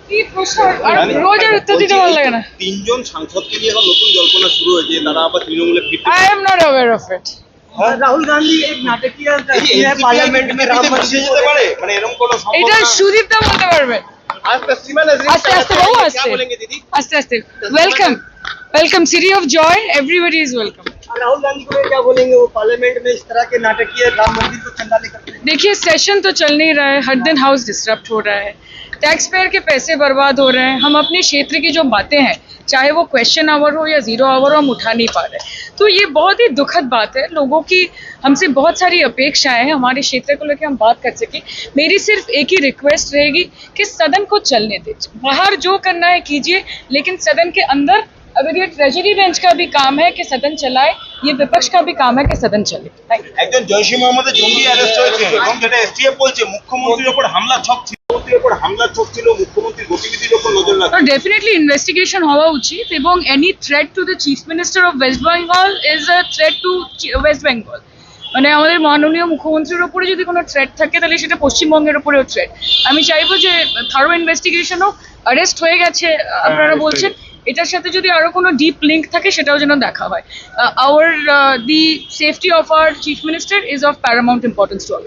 কি প্রশ্ন আর রোজ আর উত্তর দিতে ভালো লাগে না। তিনজন সাংসদকে নিয়ে এখন নতুন জল্পনা শুরু হয়েছে, তারা আবার তৃণমূলে ফিরতে I am not aware of it. Rahul Gandhi एक नाटकीय पार्लियामेंट में राम मंदिर যেতে পারে, মানে এরকম কোনো এটা সম্ভাবনা? সুদীপ দা বলতে পারবেন। আস্তে আস্তে বাবু আস্তে আস্তে আস্তে। Welcome city of joy, everybody is welcome. Rahul Gandhi को क्या बोलेंगे, वो पार्लियामेंट में इस तरह के नाटकीय राम मंदिर को चंदा लेकर देखिए सेशन तो चल नहीं रहा है, हर दिन हाउस डिस्टर्ब हो रहा है, टैक्स पेयर के पैसे बर्बाद हो रहे हैं। हम अपने क्षेत्र की जो बातें हैं, चाहे वो क्वेश्चन आवर हो या जीरो आवर हो, हम उठा नहीं पा रहे। तो ये बहुत ही दुखद बात है। लोगों की हमसे बहुत सारी अपेक्षाएं हैं हमारे क्षेत्र को लेकर हम बात कर सकें। मेरी सिर्फ एक ही रिक्वेस्ट रहेगी कि सदन को चलने दीजिए, बाहर जो करना है कीजिए, लेकिन सदन के अंदर अगर ये ट्रेजरी बेंच का भी काम है कि सदन चलाए, ये विपक्ष का भी काम है कि सदन चले। Thank you. একজন জয়সী মোহাম্মদের জঙ্গি অ্যারেস্ট হয়েছে এবং যেটা এসটিএফ বলছে মুখ্যমন্ত্রীর উপর হামলা ছক ছিল, মুখ্যমন্ত্রীর গতিবিধির উপর নজর রাখছে। ডেফিনেটলি ইনভেস্টিগেশন হওয়া উচিত এবং any threat to the chief minister of West Bengal is a threat to West Bengal. মানে আমাদের মাননীয় মুখ্যমন্ত্রীর উপরে যদি কোনো থ্রেট থাকে তাহলে সেটা পশ্চিমবঙ্গের উপরেও থ্রেট। আমি চাইবো যে থারো ইনভেস্টিগেশন হোক, অ্যারেস্ট হয়ে গেছে আপনারা বলছেন, এটার সাথে যদি আরো কোনো ডিপ লিঙ্ক থাকে সেটাও যেন দেখা হয়। The safety of our chief minister is of paramount importance to all.